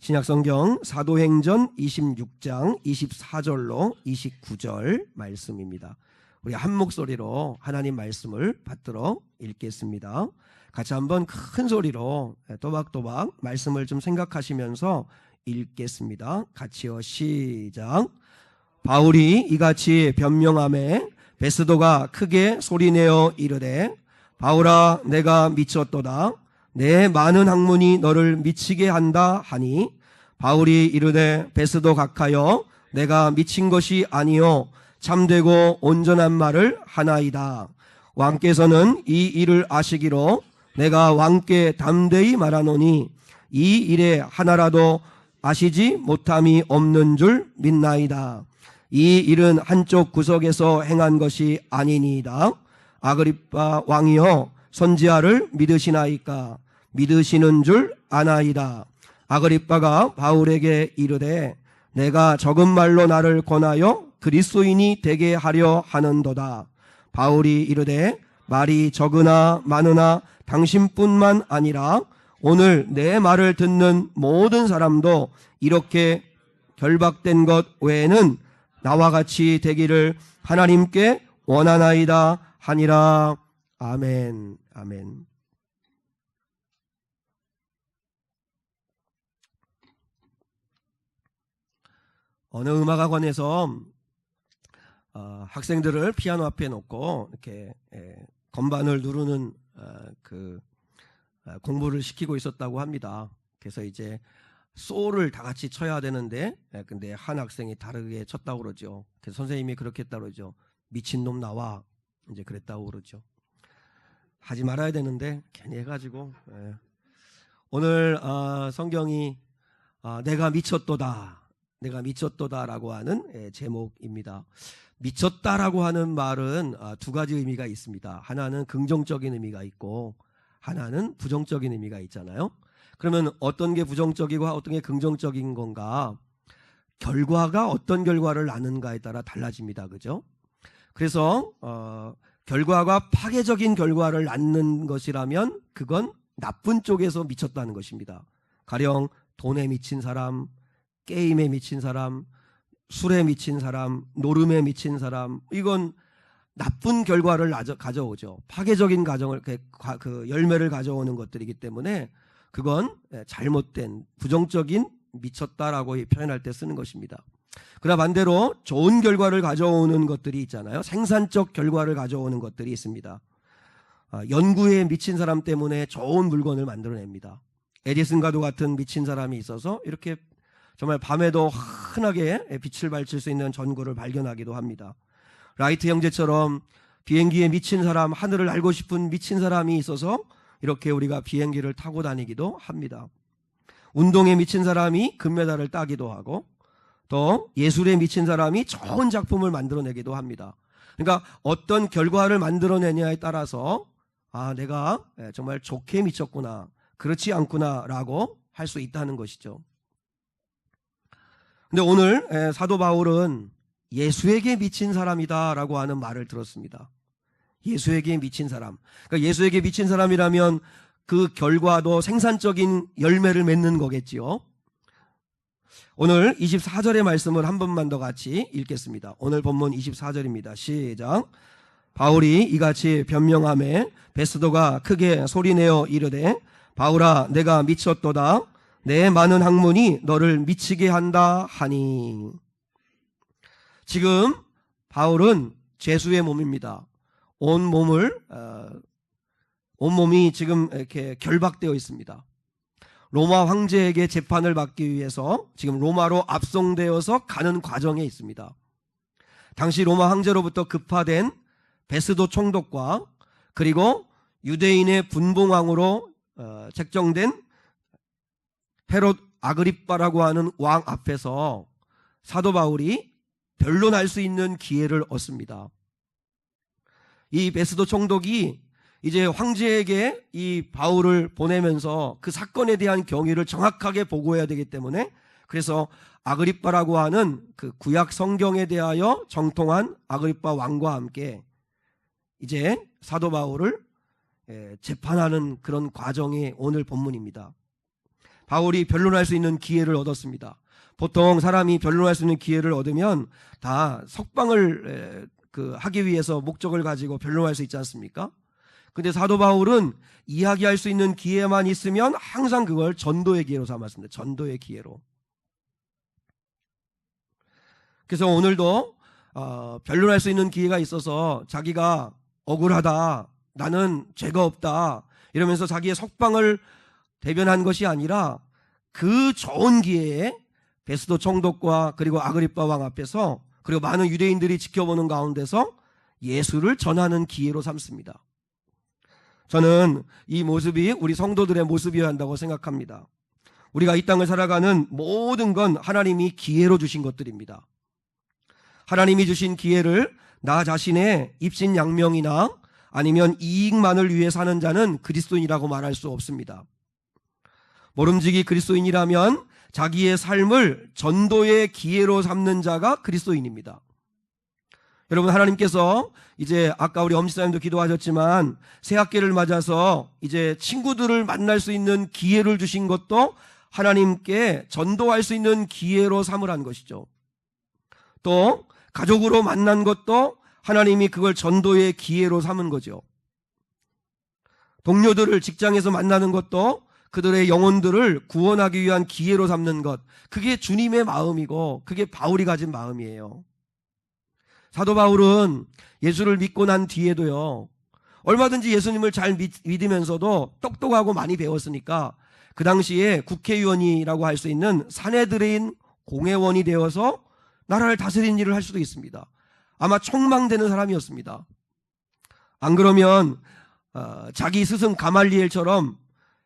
신약성경 사도행전 26장 24절로 29절 말씀입니다. 우리 한 목소리로 하나님 말씀을 받들어 읽겠습니다. 같이 한번 큰 소리로 또박또박 말씀을 좀 생각하시면서 읽겠습니다. 같이요, 시작. 바울이 이같이 변명하매 베스도가 크게 소리내어 이르되, 바울아, 내가 미쳤도다. 내 많은 학문이 너를 미치게 한다 하니, 바울이 이르되, 베스도 각하여 내가 미친 것이 아니요 참되고 온전한 말을 하나이다. 왕께서는 이 일을 아시기로 내가 왕께 담대히 말하노니 이 일에 하나라도 아시지 못함이 없는 줄 믿나이다. 이 일은 한쪽 구석에서 행한 것이 아니니이다. 아그리빠 왕이여, 선지자를 믿으시나이까? 믿으시는 줄 아나이다. 아그리빠가 바울에게 이르되, 내가 적은 말로 나를 권하여 그리스도인이 되게 하려 하는도다. 바울이 이르되, 말이 적으나 많으나 당신뿐만 아니라 오늘 내 말을 듣는 모든 사람도 이렇게 결박된 것 외에는 나와 같이 되기를 하나님께 원하나이다 하니라. 아멘. 아멘. 어느 음악학원에서 학생들을 피아노 앞에 놓고 이렇게 건반을 누르는 공부를 시키고 있었다고 합니다. 그래서 이제 소를 다 같이 쳐야 되는데, 근데 한 학생이 다르게 쳤다고 그러죠. 그래서 선생님이 그렇게 했다고 그러죠. 미친놈 나와, 이제 그랬다고 그러죠. 하지 말아야 되는데 괜히 해가지고. 오늘 성경이 내가 미쳤도다, 내가 미쳤도다라고 하는 제목입니다. 미쳤다라고 하는 말은 두 가지 의미가 있습니다. 하나는 긍정적인 의미가 있고 하나는 부정적인 의미가 있잖아요. 그러면 어떤 게 부정적이고 어떤 게 긍정적인 건가? 결과가 어떤 결과를 낳는가에 따라 달라집니다. 그죠? 그래서 결과가 파괴적인 결과를 낳는 것이라면 그건 나쁜 쪽에서 미쳤다는 것입니다. 가령 돈에 미친 사람, 게임에 미친 사람, 술에 미친 사람, 노름에 미친 사람, 이건 나쁜 결과를 가져오죠. 파괴적인 그 열매를 가져오는 것들이기 때문에 그건 잘못된 부정적인 미쳤다라고 표현할 때 쓰는 것입니다. 그러나 반대로 좋은 결과를 가져오는 것들이 있잖아요. 생산적 결과를 가져오는 것들이 있습니다. 연구에 미친 사람 때문에 좋은 물건을 만들어냅니다. 에디슨과도 같은 미친 사람이 있어서 이렇게 정말 밤에도 환하게 빛을 발칠 수 있는 전구를 발견하기도 합니다. 라이트 형제처럼 비행기에 미친 사람, 하늘을 알고 싶은 미친 사람이 있어서 이렇게 우리가 비행기를 타고 다니기도 합니다. 운동에 미친 사람이 금메달을 따기도 하고, 또 예술에 미친 사람이 좋은 작품을 만들어내기도 합니다. 그러니까 어떤 결과를 만들어내냐에 따라서 내가 정말 좋게 미쳤구나, 그렇지 않구나라고 할 수 있다는 것이죠. 근데 오늘 사도 바울은 예수에게 미친 사람이다라고 하는 말을 들었습니다. 예수에게 미친 사람. 그러니까 예수에게 미친 사람이라면 그 결과도 생산적인 열매를 맺는 거겠지요. 오늘 24절의 말씀을 한 번만 더 같이 읽겠습니다. 오늘 본문 24절입니다. 시작. 바울이 이같이 변명하매 베스도가 크게 소리내어 이르되, 바울아, 내가 미쳤도다. 내 많은 학문이 너를 미치게 한다 하니. 지금 바울은 죄수의 몸입니다. 온 몸이 지금 이렇게 결박되어 있습니다. 로마 황제에게 재판을 받기 위해서 지금 로마로 압송되어서 가는 과정에 있습니다. 당시 로마 황제로부터 급파된 베스도 총독과 그리고 유대인의 분봉왕으로 책정된 헤롯 아그리빠라고 하는 왕 앞에서 사도 바울이 변론할 수 있는 기회를 얻습니다. 이 베스도 총독이 이제 황제에게 이 바울을 보내면서 그 사건에 대한 경위를 정확하게 보고해야 되기 때문에, 그래서 아그리빠라고 하는 그 구약 성경에 대하여 정통한 아그리빠 왕과 함께 이제 사도 바울을 재판하는 그런 과정이 오늘 본문입니다. 바울이 변론할 수 있는 기회를 얻었습니다. 보통 사람이 변론할 수 있는 기회를 얻으면 다 석방을 하기 위해서 목적을 가지고 변론할 수 있지 않습니까? 근데 사도 바울은 이야기할 수 있는 기회만 있으면 항상 그걸 전도의 기회로 삼았습니다. 전도의 기회로. 그래서 오늘도 변론할 수 있는 기회가 있어서 자기가 억울하다, 나는 죄가 없다 이러면서 자기의 석방을 대변한 것이 아니라 그 좋은 기회에 베스도 총독과 그리고 아그리빠 왕 앞에서 그리고 많은 유대인들이 지켜보는 가운데서 예수를 전하는 기회로 삼습니다. 저는 이 모습이 우리 성도들의 모습이어야 한다고 생각합니다. 우리가 이 땅을 살아가는 모든 건 하나님이 기회로 주신 것들입니다. 하나님이 주신 기회를 나 자신의 입신양명이나 아니면 이익만을 위해 사는 자는 그리스도인이라고 말할 수 없습니다. 모름지기 그리스도인이라면 자기의 삶을 전도의 기회로 삼는 자가 그리스도인입니다. 여러분, 하나님께서 이제 아까 우리 엄지사님도 기도하셨지만 새학기를 맞아서 이제 친구들을 만날 수 있는 기회를 주신 것도 하나님께 전도할 수 있는 기회로 삼으라는 것이죠. 또 가족으로 만난 것도 하나님이 그걸 전도의 기회로 삼은 거죠. 동료들을 직장에서 만나는 것도 그들의 영혼들을 구원하기 위한 기회로 삼는 것, 그게 주님의 마음이고 그게 바울이 가진 마음이에요. 사도 바울은 예수를 믿고 난 뒤에도요, 얼마든지 예수님을 잘 믿으면서도 똑똑하고 많이 배웠으니까 그 당시에 국회의원이라고 할 수 있는 사내들인 공회원이 되어서 나라를 다스리는 일을 할 수도 있습니다. 아마 촉망되는 사람이었습니다. 안 그러면 자기 스승 가말리엘처럼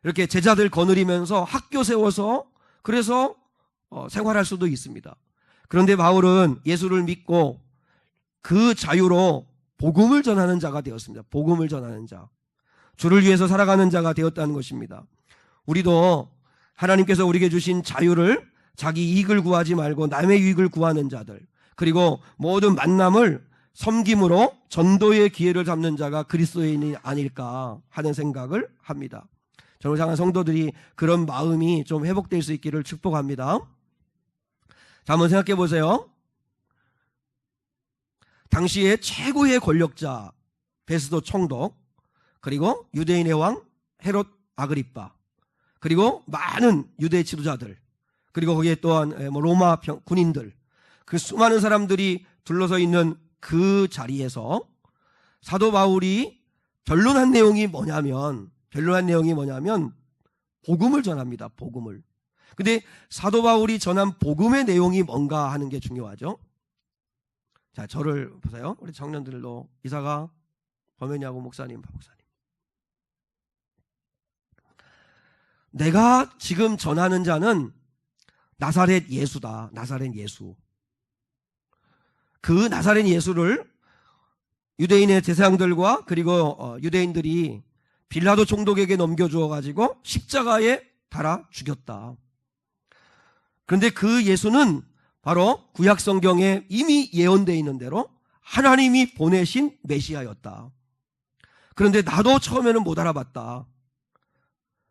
이렇게 제자들 거느리면서 학교 세워서 그래서 생활할 수도 있습니다. 그런데 바울은 예수를 믿고 그 자유로 복음을 전하는 자가 되었습니다. 복음을 전하는 자, 주를 위해서 살아가는 자가 되었다는 것입니다. 우리도 하나님께서 우리에게 주신 자유를 자기 이익을 구하지 말고 남의 유익을 구하는 자들, 그리고 모든 만남을 섬김으로 전도의 기회를 잡는 자가 그리스도인이 아닐까 하는 생각을 합니다. 저를 향한 성도들이 그런 마음이 좀 회복될 수 있기를 축복합니다. 자, 한번 생각해 보세요. 당시의 최고의 권력자 베스도 총독, 그리고 유대인의 왕 헤롯 아그리빠, 그리고 많은 유대 지도자들, 그리고 거기에 또한 로마 군인들, 그 수많은 사람들이 둘러서 있는 그 자리에서 사도 바울이 변론한 내용이 뭐냐면 복음을 전합니다. 복음을. 근데 사도 바울이 전한 복음의 내용이 뭔가 하는 게 중요하죠. 자, 저를 보세요. 우리 청년들도 이사가 범현이하고 목사님, 박목사님. 내가 지금 전하는 자는 나사렛 예수다. 나사렛 예수. 그 나사렛 예수를 유대인의 제사장들과 그리고 유대인들이 빌라도 총독에게 넘겨주어 가지고 십자가에 달아 죽였다. 그런데 그 예수는 바로 구약 성경에 이미 예언되어 있는 대로 하나님이 보내신 메시아였다. 그런데 나도 처음에는 못 알아봤다.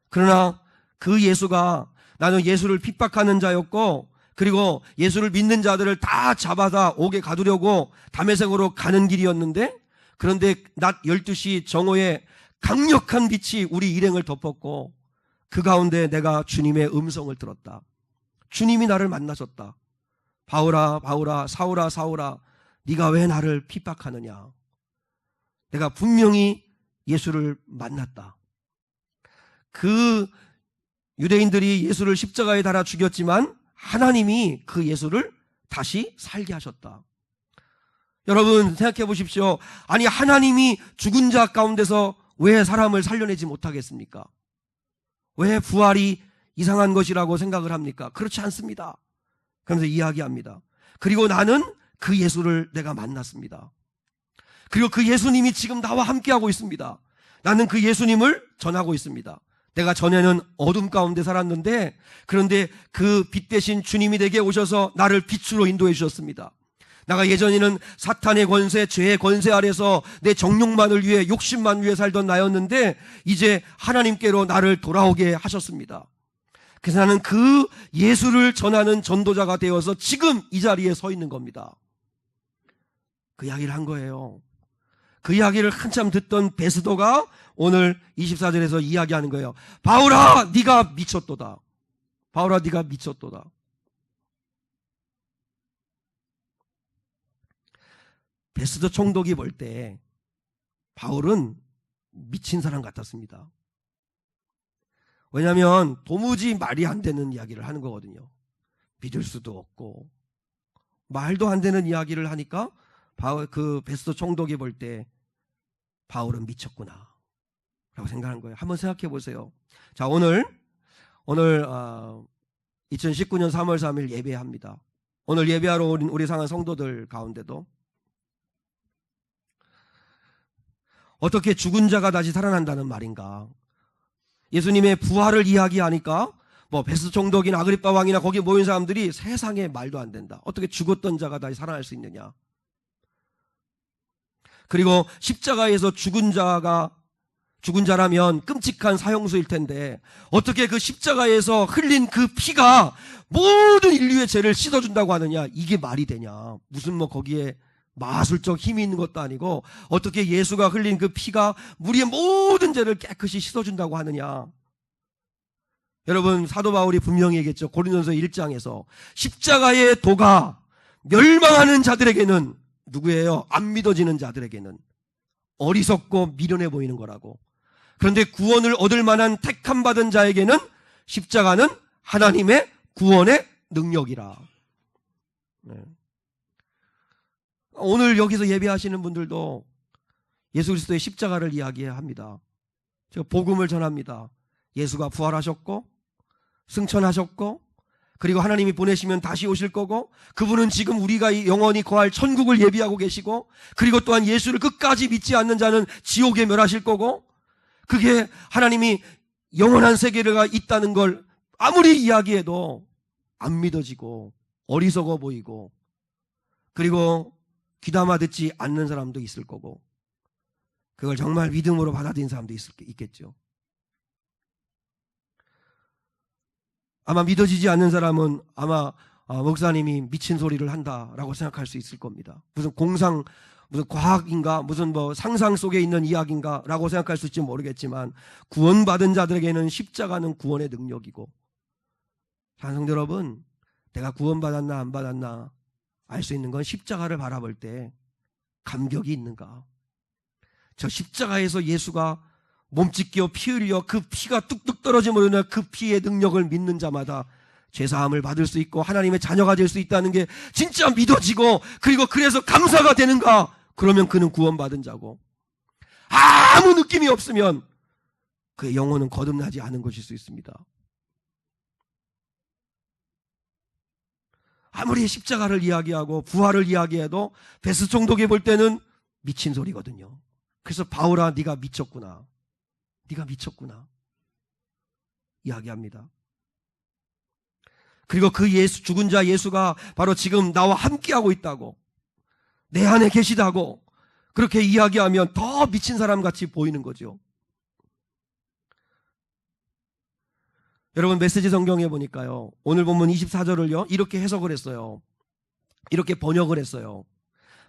그러나 그 예수가, 나는 예수를 핍박하는 자였고, 그리고 예수를 믿는 자들을 다 잡아다 옥에 가두려고 다메섹으로 가는 길이었는데, 그런데 낮 12시 정오에 강력한 빛이 우리 일행을 덮었고 그 가운데 내가 주님의 음성을 들었다. 주님이 나를 만나셨다. 바울아, 바울아, 사울아, 사울아, 네가 왜 나를 핍박하느냐. 내가 분명히 예수를 만났다. 그 유대인들이 예수를 십자가에 달아 죽였지만 하나님이 그 예수를 다시 살게 하셨다. 여러분 생각해 보십시오. 아니, 하나님이 죽은 자 가운데서 왜 사람을 살려내지 못하겠습니까? 왜 부활이 이상한 것이라고 생각을 합니까? 그렇지 않습니다. 그러면서 이야기합니다. 그리고 나는 그 예수를 내가 만났습니다. 그리고 그 예수님이 지금 나와 함께하고 있습니다. 나는 그 예수님을 전하고 있습니다. 내가 전에는 어둠 가운데 살았는데, 그런데 그 빛 대신 주님이 내게 오셔서 나를 빛으로 인도해 주셨습니다. 내가 예전에는 사탄의 권세, 죄의 권세 아래서 내 정욕만을 위해, 욕심만 위해 살던 나였는데 이제 하나님께로 나를 돌아오게 하셨습니다. 그래서 나는 그 예수를 전하는 전도자가 되어서 지금 이 자리에 서 있는 겁니다. 그 이야기를 한 거예요. 그 이야기를 한참 듣던 베스도가 오늘 24절에서 이야기하는 거예요. 바울아, 네가 미쳤도다. 바울아, 네가 미쳤도다. 베스도 총독이 볼 때 바울은 미친 사람 같았습니다. 왜냐하면 도무지 말이 안 되는 이야기를 하는 거거든요. 믿을 수도 없고 말도 안 되는 이야기를 하니까 그 베스도 총독이 볼 때 바울은 미쳤구나 라고 생각한 거예요. 한번 생각해 보세요. 자, 오늘 2019년 3월 3일 예배합니다. 오늘 예배하러 온 우리 상한 성도들 가운데도 어떻게 죽은 자가 다시 살아난다는 말인가? 예수님의 부활을 이야기하니까 베스도 총독이나 아그리빠 왕이나 거기에 모인 사람들이 세상에 말도 안 된다. 어떻게 죽었던 자가 다시 살아날 수 있느냐? 그리고 십자가에서 죽은 자라면 끔찍한 사형수일 텐데 어떻게 그 십자가에서 흘린 그 피가 모든 인류의 죄를 씻어준다고 하느냐? 이게 말이 되냐? 무슨 거기에 마술적 힘이 있는 것도 아니고 어떻게 예수가 흘린 그 피가 우리의 모든 죄를 깨끗이 씻어준다고 하느냐? 여러분, 사도 바울이 분명히 얘기했죠. 고린도전서 1장에서 십자가의 도가 멸망하는 자들에게는 누구예요? 안 믿어지는 자들에게는 어리석고 미련해 보이는 거라고. 그런데 구원을 얻을 만한 택함 받은 자에게는 십자가는 하나님의 구원의 능력이라. 네. 오늘 여기서 예배하시는 분들도 예수 그리스도의 십자가를 이야기합니다. 제가 복음을 전합니다. 예수가 부활하셨고 승천하셨고 그리고 하나님이 보내시면 다시 오실 거고 그분은 지금 우리가 영원히 거할 천국을 예비하고 계시고 그리고 또한 예수를 끝까지 믿지 않는 자는 지옥에 멸하실 거고 그게 하나님이 영원한 세계가 있다는 걸 아무리 이야기해도 안 믿어지고 어리석어 보이고 그리고 귀담아 듣지 않는 사람도 있을 거고 그걸 정말 믿음으로 받아들인 사람도 있겠죠. 아마 믿어지지 않는 사람은 아마 목사님이 미친 소리를 한다라고 생각할 수 있을 겁니다. 무슨 과학인가 무슨 상상 속에 있는 이야기인가 라고 생각할 수 있을지 모르겠지만 구원받은 자들에게는 십자가는 구원의 능력이고 찬송자 여러분, 내가 구원받았나 안 받았나 알 수 있는 건 십자가를 바라볼 때 감격이 있는가. 저 십자가에서 예수가 몸짓겨 피 흘려 그 피가 뚝뚝 떨어지면 그 피의 능력을 믿는 자마다 죄사함을 받을 수 있고 하나님의 자녀가 될 수 있다는 게 진짜 믿어지고 그리고 그래서 감사가 되는가? 그러면 그는 구원받은 자고 아무 느낌이 없으면 그의 영혼은 거듭나지 않은 것일 수 있습니다. 아무리 십자가를 이야기하고 부활을 이야기해도 베스도 총독이 볼 때는 미친 소리거든요. 그래서 바울아, 네가 미쳤구나. 네가 미쳤구나. 이야기합니다. 그리고 그 죽은 자 예수가 바로 지금 나와 함께하고 있다고, 내 안에 계시다고 그렇게 이야기하면 더 미친 사람 같이 보이는 거죠. 여러분, 메시지 성경에 보니까요, 오늘 본문 24절을요 이렇게 해석을 했어요. 이렇게 번역을 했어요.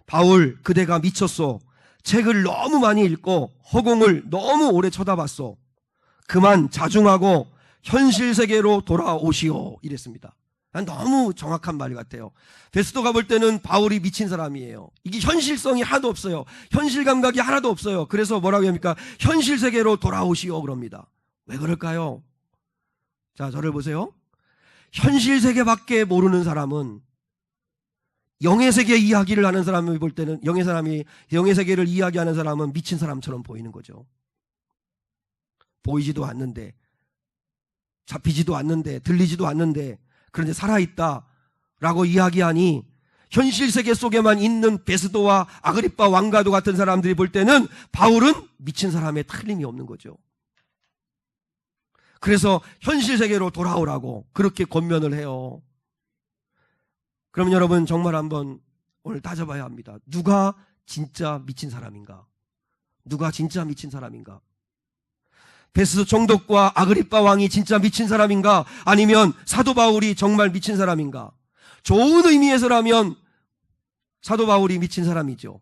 바울, 그대가 미쳤소. 책을 너무 많이 읽고 허공을 너무 오래 쳐다봤소. 그만 자중하고 현실 세계로 돌아오시오. 이랬습니다. 너무 정확한 말 같아요. 베스도가 볼 때는 바울이 미친 사람이에요. 이게 현실성이 하나도 없어요. 현실 감각이 하나도 없어요. 그래서 뭐라고 합니까? 현실 세계로 돌아오시오 그럽니다. 왜 그럴까요? 자, 저를 보세요. 현실 세계밖에 모르는 사람은 영의 세계 이야기를 하는 사람이 볼 때는 영의 세계를 이야기하는 사람은 미친 사람처럼 보이는 거죠. 보이지도 않는데, 잡히지도 않는데, 들리지도 않는데, 그런데 살아있다라고 이야기하니 현실 세계 속에만 있는 베스도와 아그리빠 왕과도 같은 사람들이 볼 때는 바울은 미친 사람에 틀림이 없는 거죠. 그래서 현실 세계로 돌아오라고 그렇게 권면을 해요. 그럼 여러분, 정말 한번 오늘 따져봐야 합니다. 누가 진짜 미친 사람인가? 누가 진짜 미친 사람인가? 베스도 총독과 아그리빠 왕이 진짜 미친 사람인가? 아니면 사도 바울이 정말 미친 사람인가? 좋은 의미에서라면 사도 바울이 미친 사람이죠.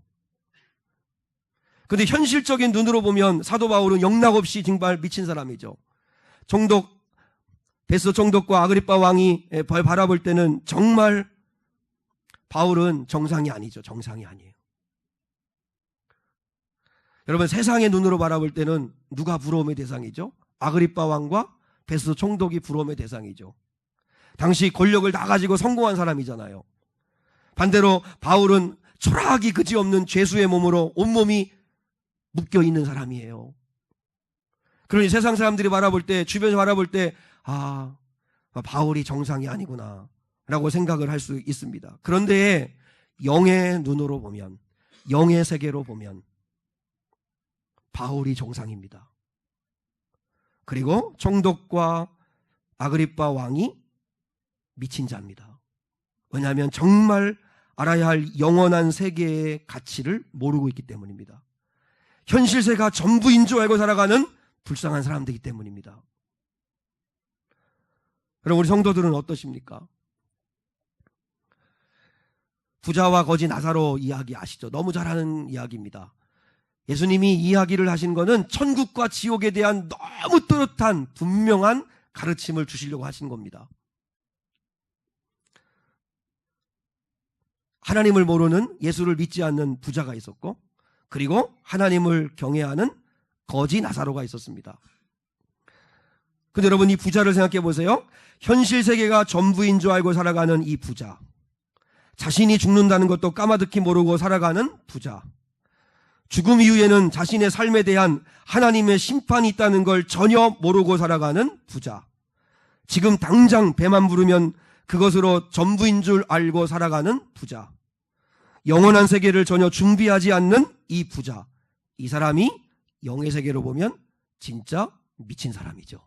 그런데 현실적인 눈으로 보면 사도 바울은 영락없이 정말 미친 사람이죠. 베스도 총독과 아그리빠 왕이 바라볼 때는 정말 바울은 정상이 아니죠. 정상이 아니에요. 여러분, 세상의 눈으로 바라볼 때는 누가 부러움의 대상이죠? 아그리빠 왕과 베스도 총독이 부러움의 대상이죠. 당시 권력을 다 가지고 성공한 사람이잖아요. 반대로 바울은 초라하기 그지없는 죄수의 몸으로 온몸이 묶여있는 사람이에요. 그러니 세상 사람들이 바라볼 때, 주변에서 바라볼 때 바울이 정상이 아니구나 라고 생각을 할 수 있습니다. 그런데 영의 눈으로 보면, 영의 세계로 보면 바울이 정상입니다. 그리고 총독과 아그리빠 왕이 미친 자입니다. 왜냐하면 정말 알아야 할 영원한 세계의 가치를 모르고 있기 때문입니다. 현실세가 전부인 줄 알고 살아가는 불쌍한 사람들이기 때문입니다. 그럼 우리 성도들은 어떠십니까? 부자와 거지 나사로 이야기 아시죠? 너무 잘 아는 이야기입니다. 예수님이 이야기를 하신 것은 천국과 지옥에 대한 너무 뚜렷한 분명한 가르침을 주시려고 하신 겁니다. 하나님을 모르는, 예수를 믿지 않는 부자가 있었고, 그리고 하나님을 경외하는 거지 나사로가 있었습니다. 근데 여러분, 이 부자를 생각해 보세요. 현실 세계가 전부인 줄 알고 살아가는 이 부자, 자신이 죽는다는 것도 까마득히 모르고 살아가는 부자, 죽음 이후에는 자신의 삶에 대한 하나님의 심판이 있다는 걸 전혀 모르고 살아가는 부자, 지금 당장 배만 부르면 그것으로 전부인 줄 알고 살아가는 부자, 영원한 세계를 전혀 준비하지 않는 이 부자, 이 사람이 영의 세계로 보면 진짜 미친 사람이죠.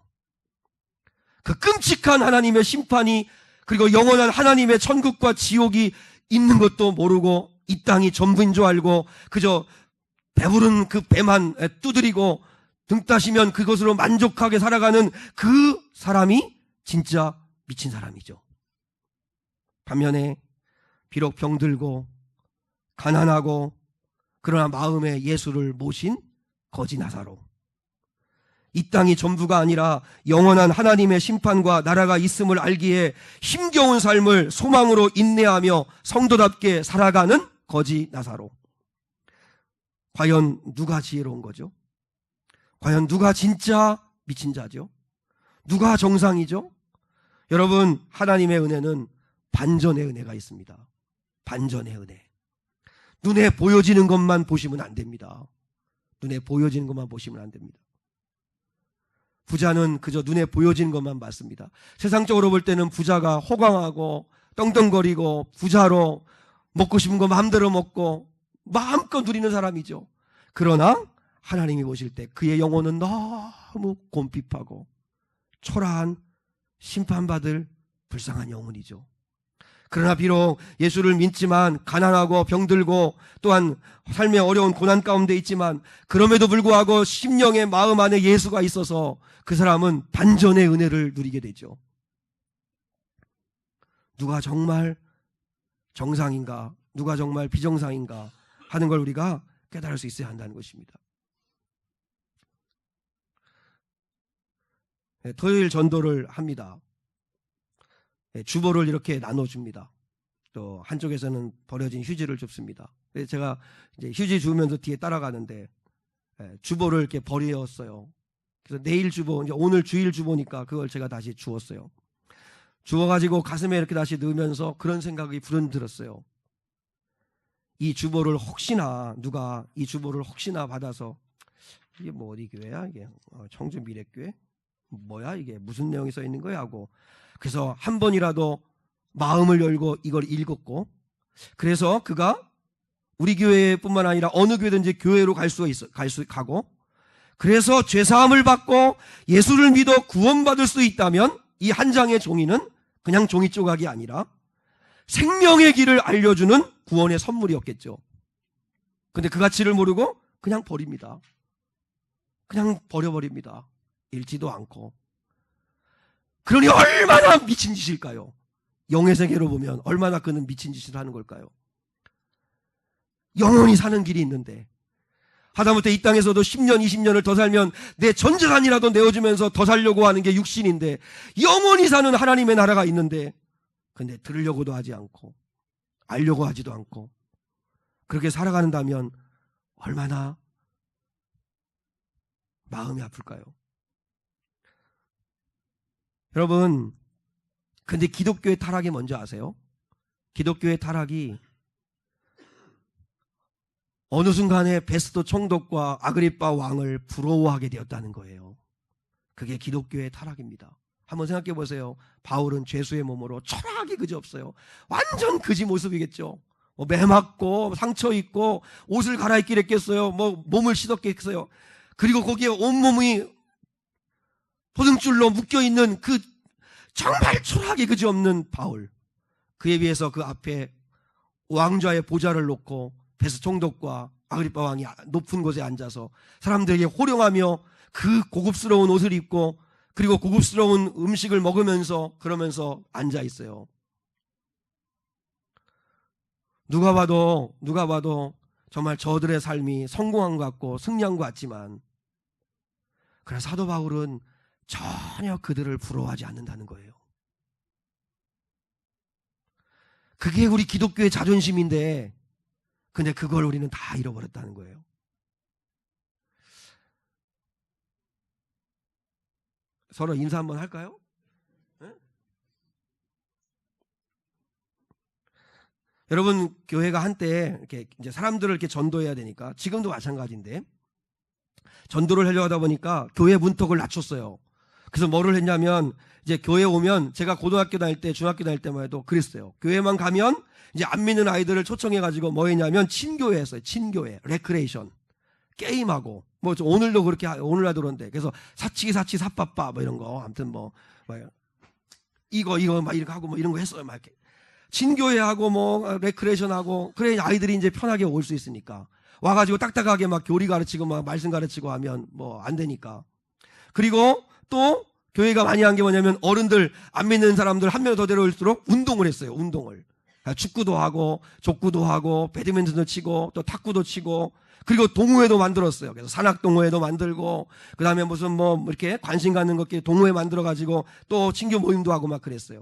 그 끔찍한 하나님의 심판이, 그리고 영원한 하나님의 천국과 지옥이 있는 것도 모르고 이 땅이 전부인 줄 알고 그저 배부른 그 배만 두드리고 등 따시면 그것으로 만족하게 살아가는 그 사람이 진짜 미친 사람이죠. 반면에 비록 병들고 가난하고 그러나 마음에 예수를 모신 거지 나사로, 이 땅이 전부가 아니라 영원한 하나님의 심판과 나라가 있음을 알기에 힘겨운 삶을 소망으로 인내하며 성도답게 살아가는 거지 나사로. 과연 누가 지혜로운 거죠? 과연 누가 진짜 미친 자죠? 누가 정상이죠? 여러분, 하나님의 은혜는 반전의 은혜가 있습니다. 반전의 은혜. 눈에 보여지는 것만 보시면 안 됩니다. 눈에 보여지는 것만 보시면 안 됩니다. 부자는 그저 눈에 보여지는 것만 봤습니다. 세상적으로 볼 때는 부자가 호강하고 떵떵거리고 부자로 먹고 싶은 거 마음대로 먹고 마음껏 누리는 사람이죠. 그러나 하나님이 보실 때 그의 영혼은 너무 곰핍하고 초라한 심판받을 불쌍한 영혼이죠. 그러나 비록 예수를 믿지만 가난하고 병들고 또한 삶의 어려운 고난 가운데 있지만 그럼에도 불구하고 심령의 마음 안에 예수가 있어서 그 사람은 반전의 은혜를 누리게 되죠. 누가 정말 정상인가, 누가 정말 비정상인가 하는 걸 우리가 깨달을 수 있어야 한다는 것입니다. 토요일 전도를 합니다. 주보를 이렇게 나눠줍니다. 또 한쪽에서는 버려진 휴지를 줍습니다. 그래서 제가 이제 휴지 주면서 뒤에 따라가는데 주보를 이렇게 버렸어요. 그래서 내일 주보, 이제 오늘 주일 주보니까 그걸 제가 다시 주었어요. 주워가지고 가슴에 이렇게 다시 넣으면서 그런 생각이 불현 들었어요. 이 주보를 혹시나 누가 이 주보를 혹시나 받아서 이게 뭐 어디 교회야? 이게 청주 미래교회? 뭐야 이게 무슨 내용이 써 있는 거야 하고 그래서 한 번이라도 마음을 열고 이걸 읽었고 그래서 그가 우리 교회뿐만 아니라 어느 교회든지 교회로 가고 그래서 죄사함을 받고 예수를 믿어 구원받을 수 있다면 이 한 장의 종이는 그냥 종이 조각이 아니라 생명의 길을 알려주는 구원의 선물이었겠죠. 근데 그 가치를 모르고 그냥 버립니다. 그냥 버려버립니다. 잃지도 않고. 그러니 얼마나 미친 짓일까요? 영의 세계로 보면 얼마나 그는 미친 짓을 하는 걸까요? 영원히 사는 길이 있는데 하다못해 이 땅에서도 10년, 20년을 더 살면 내 전 재산이라도 내어주면서 더 살려고 하는 게 육신인데 영원히 사는 하나님의 나라가 있는데 근데 들으려고도 하지 않고 알려고 하지도 않고 그렇게 살아간다면 얼마나 마음이 아플까요? 여러분, 근데 기독교의 타락이 뭔지 아세요? 기독교의 타락이 어느 순간에 베스도 총독과 아그리빠 왕을 부러워하게 되었다는 거예요. 그게 기독교의 타락입니다. 한번 생각해 보세요. 바울은 죄수의 몸으로 초라하게 그지없어요. 완전 그지 모습이겠죠. 매 맞고 상처 입고 옷을 갈아입기를 했겠어요. 몸을 씻었겠어요. 그리고 거기에 온몸이 도등줄로 묶여있는 그 정말 초라하게 그지없는 바울. 그에 비해서 그 앞에 왕좌의 보좌를 놓고 베스 총독과 아그리빠 왕이 높은 곳에 앉아서 사람들에게 호령하며 그 고급스러운 옷을 입고 그리고 고급스러운 음식을 먹으면서 그러면서 앉아 있어요. 누가 봐도 정말 저들의 삶이 성공한 것 같고 승리한 것 같지만 그러나 사도 바울은 전혀 그들을 부러워하지 않는다는 거예요. 그게 우리 기독교의 자존심인데 근데 그걸 우리는 다 잃어버렸다는 거예요. 서로 인사 한번 할까요? 네? 여러분, 교회가 한때 이렇게 이제 사람들을 이렇게 전도해야 되니까 지금도 마찬가지인데 전도를 하려고 하다 보니까 교회 문턱을 낮췄어요. 그래서 뭐를 했냐면 이제 교회 오면 제가 고등학교 다닐 때 중학교 다닐 때만 해도 그랬어요. 교회만 가면 이제 안 믿는 아이들을 초청해가지고 뭐 했냐면 친교회 했어요. 친교회, 레크레이션, 게임하고 뭐 오늘도 그렇게 오늘날도 그런데 그래서 사치기 사치 사빠빠 뭐 이런 거 아무튼 뭐 이거 막 이렇게 하고 뭐 이런 거 했어요. 막 이렇게 친교회하고 뭐 레크레이션하고 그래 아이들이 이제 편하게 올 수 있으니까 와가지고 딱딱하게 막 교리 가르치고 막 말씀 가르치고 하면 뭐 안 되니까. 그리고 또 교회가 많이 한 게 뭐냐면 어른들 안 믿는 사람들 한 명 더 데려올수록 운동을 했어요. 운동을. 축구도 하고 족구도 하고 배드민턴도 치고 또 탁구도 치고 그리고 동호회도 만들었어요. 그래서 산악동호회도 만들고 그다음에 무슨 뭐 이렇게 관심 갖는 것끼리 동호회 만들어가지고 또 친교 모임도 하고 막 그랬어요.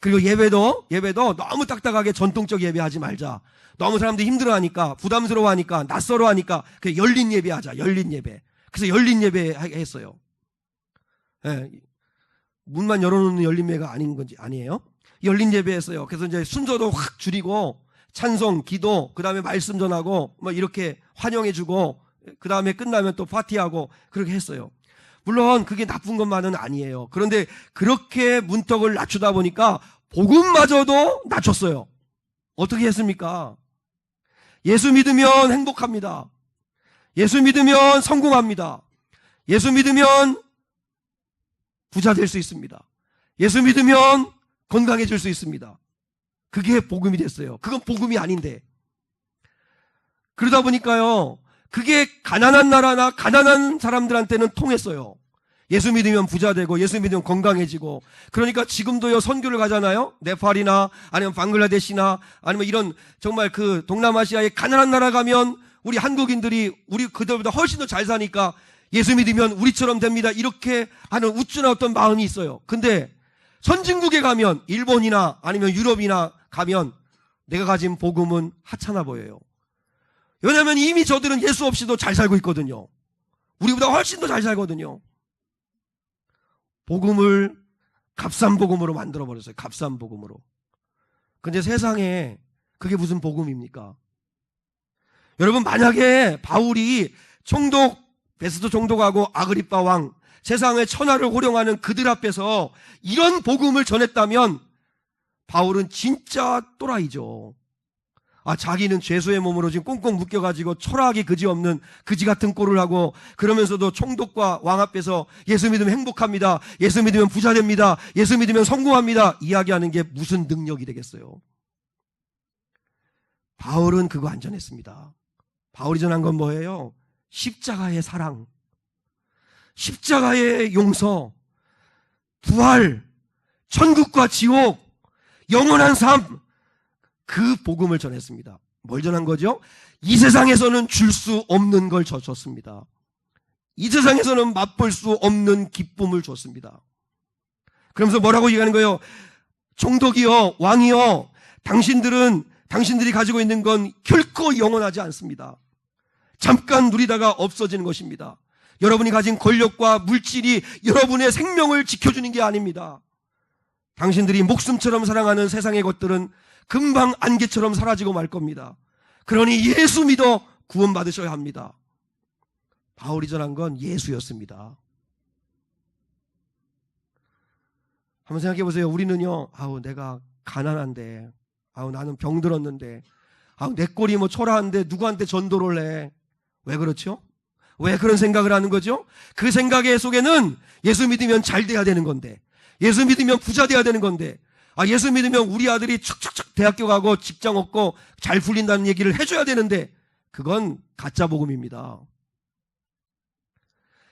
그리고 예배도 너무 딱딱하게 전통적 예배하지 말자. 너무 사람들이 힘들어하니까 부담스러워하니까 낯설어하니까 열린 예배하자. 열린 예배. 그래서 열린 예배 했어요. 예, 문만 열어놓는 열린 예배가 아닌 건지 아니에요? 열린 예배했어요. 그래서 이제 순서도 확 줄이고 찬송, 기도, 그 다음에 말씀 전하고 뭐 이렇게 환영해주고 그 다음에 끝나면 또 파티하고 그렇게 했어요. 물론 그게 나쁜 것만은 아니에요. 그런데 그렇게 문턱을 낮추다 보니까 복음마저도 낮췄어요. 어떻게 했습니까? 예수 믿으면 행복합니다. 예수 믿으면 성공합니다. 예수 믿으면 부자 될 수 있습니다. 예수 믿으면 건강해질 수 있습니다. 그게 복음이 됐어요. 그건 복음이 아닌데. 그러다 보니까요, 그게 가난한 나라나 가난한 사람들한테는 통했어요. 예수 믿으면 부자 되고 예수 믿으면 건강해지고. 그러니까 지금도요 선교를 가잖아요. 네팔이나 아니면 방글라데시나 아니면 이런 정말 그 동남아시아의 가난한 나라 가면 우리 한국인들이 우리 그들보다 훨씬 더 잘 사니까 예수 믿으면 우리처럼 됩니다. 이렇게 하는 우쭐한 어떤 마음이 있어요. 근데 선진국에 가면 일본이나 아니면 유럽이나 가면 내가 가진 복음은 하찮아 보여요. 왜냐하면 이미 저들은 예수 없이도 잘 살고 있거든요. 우리보다 훨씬 더 잘 살거든요. 복음을 값싼 복음으로 만들어버렸어요. 값싼 복음으로. 근데 세상에 그게 무슨 복음입니까? 여러분 만약에 바울이 총독 베스도 총독하고 아그리빠 왕 세상의 천하를 호령하는 그들 앞에서 이런 복음을 전했다면 바울은 진짜 또라이죠. 자기는 죄수의 몸으로 지금 꽁꽁 묶여가지고 초라하게 그지없는 그지 같은 꼴을 하고 그러면서도 총독과 왕 앞에서 예수 믿으면 행복합니다. 예수 믿으면 부자 됩니다. 예수 믿으면 성공합니다. 이야기하는 게 무슨 능력이 되겠어요? 바울은 그거 안 전했습니다. 바울이 전한 건 뭐예요? 십자가의 사랑. 십자가의 용서, 부활, 천국과 지옥, 영원한 삶, 그 복음을 전했습니다. 뭘 전한 거죠? 이 세상에서는 줄 수 없는 걸 줬습니다. 이 세상에서는 맛볼 수 없는 기쁨을 줬습니다. 그러면서 뭐라고 얘기하는 거예요? 총독이여, 왕이여, 당신들이 가지고 있는 건 결코 영원하지 않습니다. 잠깐 누리다가 없어지는 것입니다. 여러분이 가진 권력과 물질이 여러분의 생명을 지켜주는 게 아닙니다. 당신들이 목숨처럼 사랑하는 세상의 것들은 금방 안개처럼 사라지고 말 겁니다. 그러니 예수 믿어 구원받으셔야 합니다. 바울이 전한 건 예수였습니다. 한번 생각해 보세요. 우리는요, 내가 가난한데, 나는 병들었는데, 내 꼴이 뭐 초라한데 누구한테 전도를 해? 왜 그렇죠? 왜 그런 생각을 하는 거죠? 그 생각 속에는 예수 믿으면 잘 돼야 되는 건데, 예수 믿으면 부자 돼야 되는 건데, 예수 믿으면 우리 아들이 척척척 대학교 가고 직장 얻고 잘 풀린다는 얘기를 해줘야 되는데, 그건 가짜 복음입니다.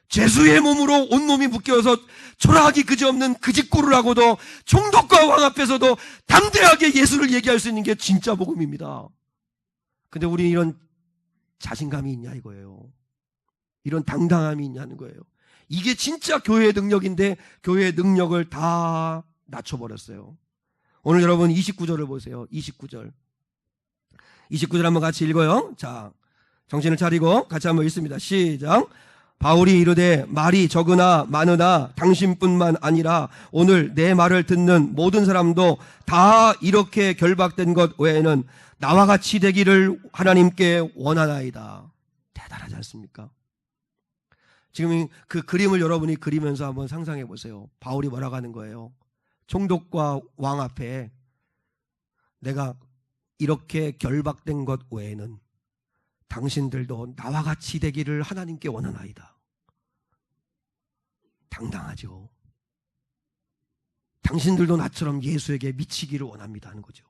죄수의 몸으로 온몸이 묶여서 초라하기 그지없는 그 짓고를 하고도 총독과 왕 앞에서도 담대하게 예수를 얘기할 수 있는 게 진짜 복음입니다. 근데 우리는 이런 자신감이 있냐 이거예요. 이런 당당함이 있냐는 거예요. 이게 진짜 교회의 능력인데 교회의 능력을 다 낮춰버렸어요. 오늘 여러분 29절을 보세요. 29절 한번 같이 읽어요. 자, 정신을 차리고 같이 한번 읽습니다. 시작. 바울이 이르되 말이 적으나 많으나 당신뿐만 아니라 오늘 내 말을 듣는 모든 사람도 다 이렇게 결박된 것 외에는 나와 같이 되기를 하나님께 원하나이다. 대단하지 않습니까? 지금 그 그림을 여러분이 그리면서 한번 상상해 보세요. 바울이 뭐라고 하는 거예요? 총독과 왕 앞에 내가 이렇게 결박된 것 외에는 당신들도 나와 같이 되기를 하나님께 원하나이다. 당당하죠. 당신들도 나처럼 예수에게 미치기를 원합니다 하는 거죠.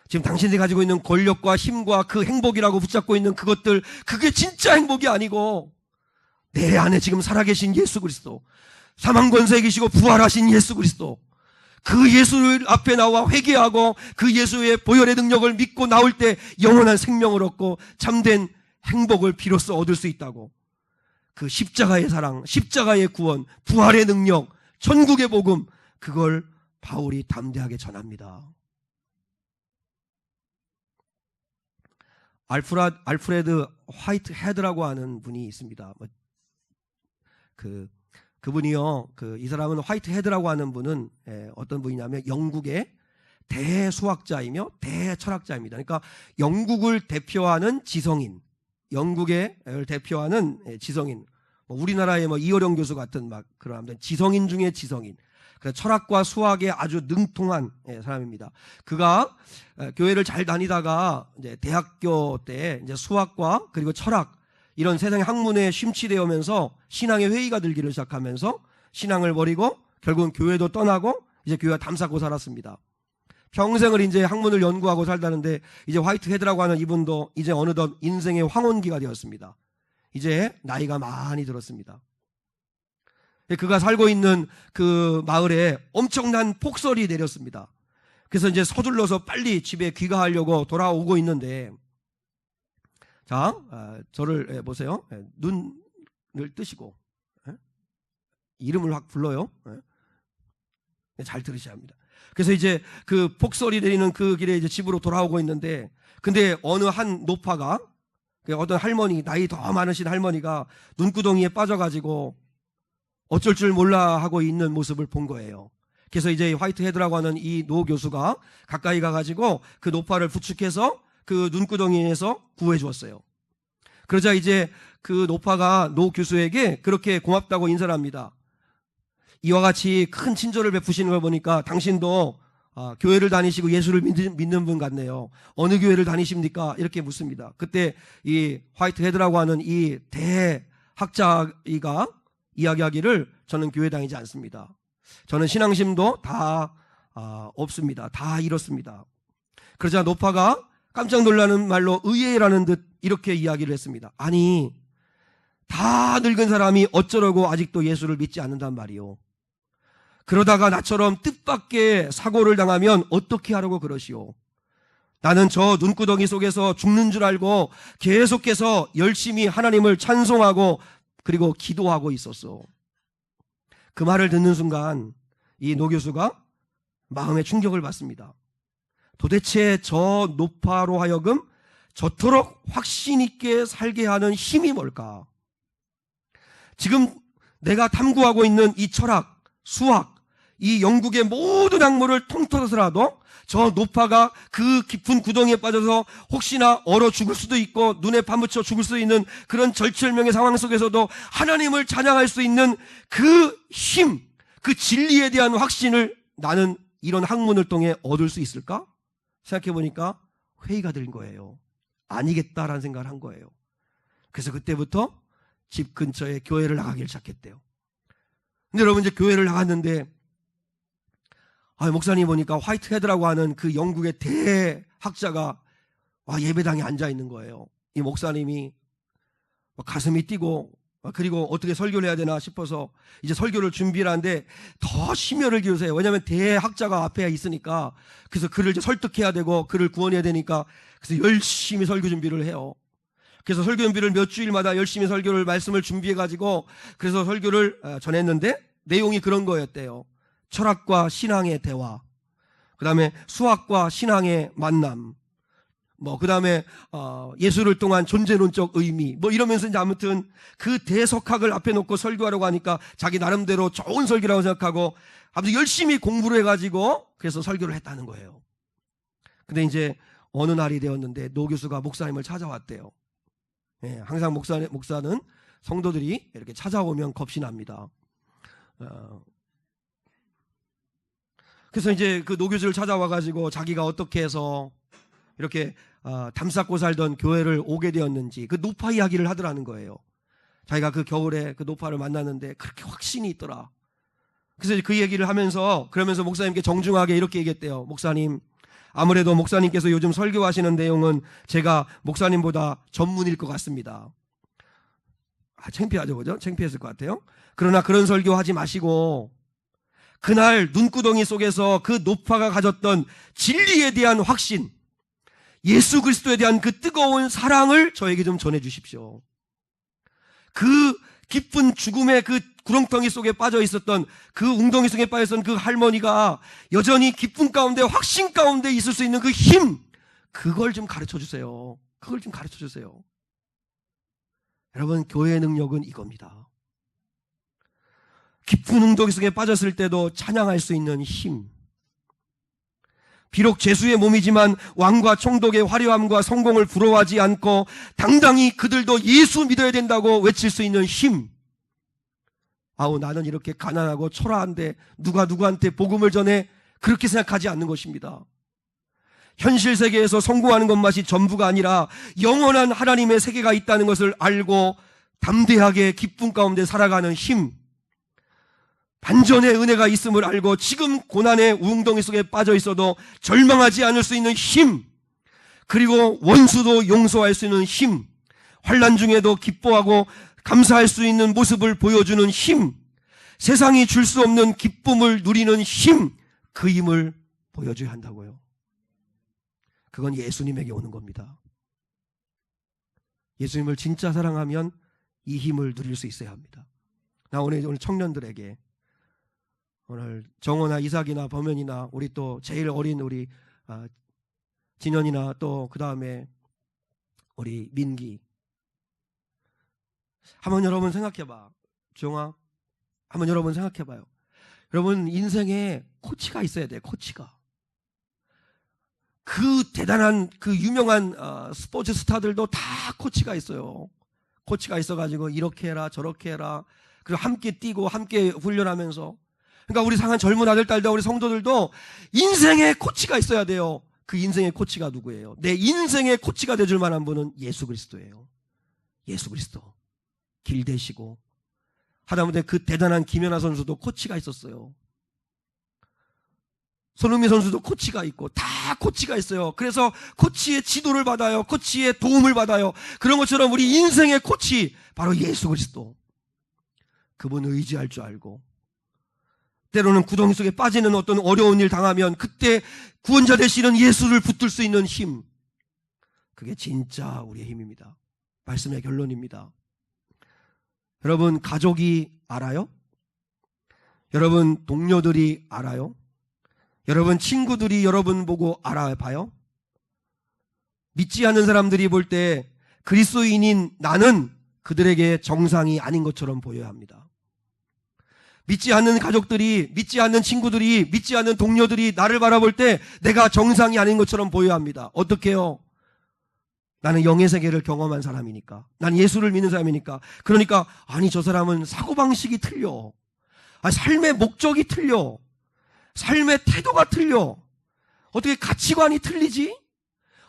지금 당신들이 가지고 있는 권력과 힘과 그 행복이라고 붙잡고 있는 그것들, 그게 진짜 행복이 아니고 내 안에 지금 살아계신 예수 그리스도, 사망 권세에 계시고 부활하신 예수 그리스도, 그 예수 앞에 나와 회개하고 그 예수의 보혈의 능력을 믿고 나올 때 영원한 생명을 얻고 참된 행복을 비로소 얻을 수 있다고. 그 십자가의 사랑, 십자가의 구원, 부활의 능력, 천국의 복음, 그걸 바울이 담대하게 전합니다. 알프레드 화이트헤드라고 하는 분이 있습니다. 그분이요, 이 사람은 화이트헤드라고 하는 분은 어떤 분이냐면 영국의 대수학자이며 대철학자입니다. 그러니까 영국을 대표하는 지성인, 영국을 대표하는 지성인, 우리나라의 이어령 교수 같은 그런 지성인 중에 지성인, 철학과 수학에 아주 능통한 사람입니다. 그가 교회를 잘 다니다가 이제 대학교 때 이제 수학과 그리고 철학 이런 세상의 학문에 심취되어 오면서 신앙의 회의가 들기를 시작하면서 신앙을 버리고 결국은 교회도 떠나고 이제 교회와 담쌓고 살았습니다. 평생을 이제 학문을 연구하고 살다는데 이제 화이트헤드라고 하는 이분도 이제 어느덧 인생의 황혼기가 되었습니다. 이제 나이가 많이 들었습니다. 그가 살고 있는 그 마을에 엄청난 폭설이 내렸습니다. 그래서 이제 서둘러서 빨리 집에 귀가하려고 돌아오고 있는데, 자, 저를 보세요. 눈을 뜨시고 이름을 확 불러요. 잘 들으셔야 합니다. 그래서 이제 그 폭설이 내리는 그 길에 이제 집으로 돌아오고 있는데, 근데 어느 한 노파가, 어떤 할머니, 나이 더 많으신 할머니가 눈구덩이에 빠져가지고 어쩔 줄 몰라 하고 있는 모습을 본 거예요. 그래서 이제 화이트헤드라고 하는 이 노 교수가 가까이 가가지고 그 노파를 부축해서 그 눈구덩이에서 구해 주었어요. 그러자 이제 그 노파가 노 교수에게 그렇게 고맙다고 인사를 합니다. 이와 같이 큰 친절을 베푸시는 걸 보니까 당신도 교회를 다니시고 예수를 믿는 분 같네요. 어느 교회를 다니십니까? 이렇게 묻습니다. 그때 이 화이트헤드라고 하는 이 대학자가 이야기하기를 저는 교회 다니지 않습니다. 저는 신앙심도 다 없습니다. 다 잃었습니다. 그러자 노파가 깜짝 놀라는 말로 의외라는 듯 이렇게 이야기를 했습니다. 아니, 다 늙은 사람이 어쩌려고 아직도 예수를 믿지 않는단 말이오. 그러다가 나처럼 뜻밖의 사고를 당하면 어떻게 하려고 그러시오. 나는 저 눈구덩이 속에서 죽는 줄 알고 계속해서 열심히 하나님을 찬송하고 그리고 기도하고 있었어. 그 말을 듣는 순간 이 노 교수가 마음의 충격을 받습니다. 도대체 저 노파로 하여금 저토록 확신 있게 살게 하는 힘이 뭘까? 지금 내가 탐구하고 있는 이 철학, 수학, 이 영국의 모든 학문을 통틀어서라도 저 노파가 그 깊은 구덩이에 빠져서 혹시나 얼어 죽을 수도 있고 눈에 파묻혀 죽을 수 있는 그런 절체절명의 상황 속에서도 하나님을 찬양할 수 있는 그 힘, 그 진리에 대한 확신을 나는 이런 학문을 통해 얻을 수 있을까? 생각해 보니까 회의가 된 거예요. 아니겠다라는 생각을 한 거예요. 그래서 그때부터 집 근처에 교회를 나가기를 시작했대요. 근데 여러분 이제 교회를 나갔는데 목사님 보니까 화이트 헤드라고 하는 그 영국의 대학자가 예배당에 앉아 있는 거예요. 이 목사님이 가슴이 뛰고 그리고 어떻게 설교를 해야 되나 싶어서 이제 설교를 준비를 하는데 더 심혈을 기울이세요. 왜냐하면 대학자가 앞에 있으니까. 그래서 그를 이제 설득해야 되고 그를 구원해야 되니까 그래서 열심히 설교 준비를 해요. 그래서 설교 준비를 몇 주일마다 열심히 설교를 말씀을 준비해가지고 그래서 설교를 전했는데 내용이 그런 거였대요. 철학과 신앙의 대화, 그 다음에 수학과 신앙의 만남, 그 다음에 예술을 통한 존재론적 의미, 이러면서 이제 아무튼 그 대석학을 앞에 놓고 설교하려고 하니까 자기 나름대로 좋은 설교라고 생각하고 아무튼 열심히 공부를 해가지고 그래서 설교를 했다는 거예요. 근데 이제 어느 날이 되었는데 노 교수가 목사님을 찾아왔대요. 예, 항상 목사는 성도들이 이렇게 찾아오면 겁이 납니다. 그래서 이제 그 노 교수를 찾아와가지고 자기가 어떻게 해서 이렇게 담쌓고 살던 교회를 오게 되었는지 그 노파 이야기를 하더라는 거예요. 자기가 그 겨울에 그 노파를 만났는데 그렇게 확신이 있더라. 그래서 그 얘기를 하면서 그러면서 목사님께 정중하게 이렇게 얘기했대요. 목사님, 아무래도 목사님께서 요즘 설교하시는 내용은 제가 목사님보다 전문일 것 같습니다. 창피하죠, 그죠? 창피했을 것 같아요. 그러나 그런 설교하지 마시고 그날 눈구덩이 속에서 그 노파가 가졌던 진리에 대한 확신, 예수 그리스도에 대한 그 뜨거운 사랑을 저에게 좀 전해주십시오. 그 깊은 죽음의 그 구렁텅이 속에 빠져 있었던 그 웅덩이 속에 빠져 있었던 그 할머니가 여전히 기쁨 가운데 확신 가운데 있을 수 있는 그 힘, 그걸 좀 가르쳐 주세요. 그걸 좀 가르쳐 주세요. 여러분, 교회의 능력은 이겁니다. 깊은 웅덩이 속에 빠졌을 때도 찬양할 수 있는 힘. 비록 죄수의 몸이지만 왕과 총독의 화려함과 성공을 부러워하지 않고 당당히 그들도 예수 믿어야 된다고 외칠 수 있는 힘. 나는 이렇게 가난하고 초라한데 누가 누구한테 복음을 전해, 그렇게 생각하지 않는 것입니다. 현실 세계에서 성공하는 것만이 전부가 아니라 영원한 하나님의 세계가 있다는 것을 알고 담대하게 기쁨 가운데 살아가는 힘. 반전의 은혜가 있음을 알고 지금 고난의 웅덩이 속에 빠져 있어도 절망하지 않을 수 있는 힘, 그리고 원수도 용서할 수 있는 힘, 환난 중에도 기뻐하고 감사할 수 있는 모습을 보여주는 힘, 세상이 줄 수 없는 기쁨을 누리는 힘, 그 힘을 보여줘야 한다고요. 그건 예수님에게 오는 겁니다. 예수님을 진짜 사랑하면 이 힘을 누릴 수 있어야 합니다. 나 오늘 청년들에게, 오늘 정호나 이삭이나 범현이나 우리 또 제일 어린 우리 진현이나 또 그 다음에 우리 민기, 한번 여러분 생각해봐. 주영아, 한번 여러분 생각해봐요. 여러분 인생에 코치가 있어야 돼. 코치가. 그 대단한 그 유명한 스포츠 스타들도 다 코치가 있어요. 코치가 있어가지고 이렇게 해라 저렇게 해라, 그리고 함께 뛰고 함께 훈련하면서. 그러니까 우리 상한 젊은 아들 딸들, 우리 성도들도 인생의 코치가 있어야 돼요. 그 인생의 코치가 누구예요? 내 인생의 코치가 되줄 만한 분은 예수 그리스도예요. 예수 그리스도. 길 대시고. 하다못해 그 대단한 김연아 선수도 코치가 있었어요. 손흥민 선수도 코치가 있고 다 코치가 있어요. 그래서 코치의 지도를 받아요. 코치의 도움을 받아요. 그런 것처럼 우리 인생의 코치 바로 예수 그리스도, 그분을 의지할 줄 알고, 때로는 구덩이 속에 빠지는 어떤 어려운 일 당하면 그때 구원자 되시는 예수를 붙들 수 있는 힘, 그게 진짜 우리의 힘입니다. 말씀의 결론입니다. 여러분, 가족이 알아요? 여러분, 동료들이 알아요? 여러분, 친구들이 여러분 보고 알아봐요? 믿지 않는 사람들이 볼 때 그리스도인인 나는 그들에게 정상이 아닌 것처럼 보여야 합니다. 믿지 않는 가족들이, 믿지 않는 친구들이, 믿지 않는 동료들이 나를 바라볼 때 내가 정상이 아닌 것처럼 보여야 합니다. 어떻게 해요? 나는 영의 세계를 경험한 사람이니까, 난 예수를 믿는 사람이니까. 그러니까 아니, 저 사람은 사고방식이 틀려, 삶의 목적이 틀려, 삶의 태도가 틀려, 어떻게 가치관이 틀리지?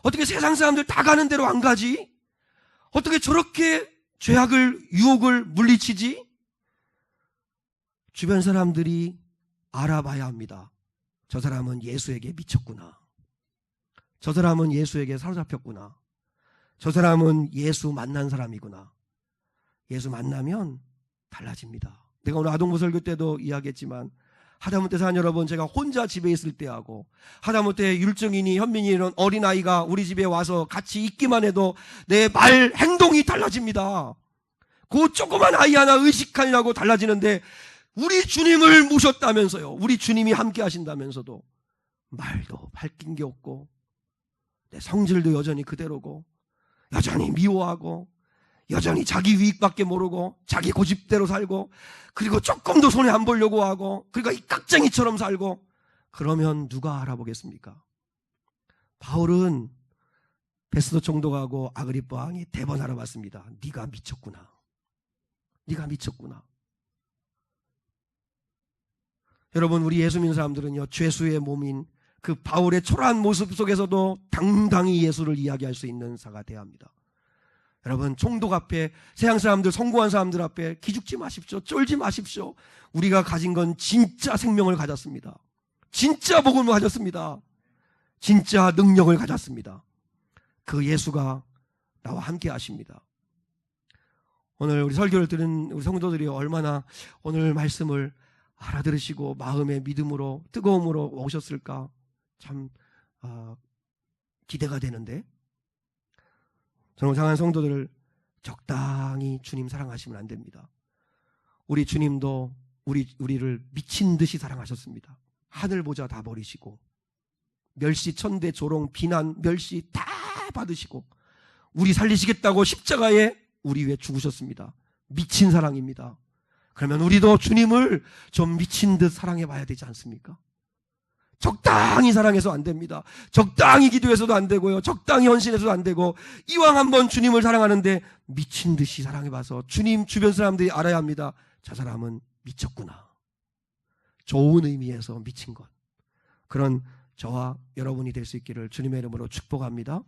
어떻게 세상 사람들 다 가는 대로 안 가지? 어떻게 저렇게 죄악을, 유혹을 물리치지? 주변 사람들이 알아봐야 합니다. 저 사람은 예수에게 미쳤구나, 저 사람은 예수에게 사로잡혔구나, 저 사람은 예수 만난 사람이구나. 예수 만나면 달라집니다. 내가 오늘 아동부 설교 때도 이야기했지만, 하다못해 사는 여러분, 제가 혼자 집에 있을 때하고 하다못해 율정이니 현민이 이런 어린아이가 우리 집에 와서 같이 있기만 해도 내 말, 행동이 달라집니다. 그 조그만 아이 하나 의식하려고 달라지는데, 우리 주님을 모셨다면서요, 우리 주님이 함께 하신다면서도 말도 바뀐 게 없고, 내 성질도 여전히 그대로고, 여전히 미워하고, 여전히 자기 이익밖에 모르고, 자기 고집대로 살고, 그리고 조금 더 손해 안 보려고 하고, 그러니까 이 깍쟁이처럼 살고, 그러면 누가 알아보겠습니까? 바울은 베스도 총독하고 아그리빠 왕이 대번 알아봤습니다. 네가 미쳤구나, 네가 미쳤구나. 여러분, 우리 예수 믿는 사람들은요, 죄수의 몸인 그 바울의 초라한 모습 속에서도 당당히 예수를 이야기할 수 있는 자가 되어야 합니다. 여러분, 총독 앞에, 세상 사람들, 성공한 사람들 앞에 기죽지 마십시오. 쫄지 마십시오. 우리가 가진 건 진짜 생명을 가졌습니다. 진짜 복음을 가졌습니다. 진짜 능력을 가졌습니다. 그 예수가 나와 함께 하십니다. 오늘 우리 설교를 들은 우리 성도들이 얼마나 오늘 말씀을 알아들으시고 마음의 믿음으로, 뜨거움으로 오셨을까 참 기대가 되는데, 저는 사랑하는 성도들을 적당히 주님 사랑하시면 안 됩니다. 우리 주님도 우리를 미친 듯이 사랑하셨습니다. 하늘 보자 다 버리시고, 멸시, 천대, 조롱, 비난, 멸시 다 받으시고, 우리 살리시겠다고 십자가에 우리 위해 죽으셨습니다. 미친 사랑입니다. 그러면 우리도 주님을 좀 미친 듯 사랑해 봐야 되지 않습니까? 적당히 사랑해서 안 됩니다. 적당히 기도해서도 안 되고요, 적당히 헌신해서도 안 되고, 이왕 한번 주님을 사랑하는데 미친 듯이 사랑해 봐서 주님 주변 사람들이 알아야 합니다. 저 사람은 미쳤구나. 좋은 의미에서 미친 것. 그런 저와 여러분이 될 수 있기를 주님의 이름으로 축복합니다.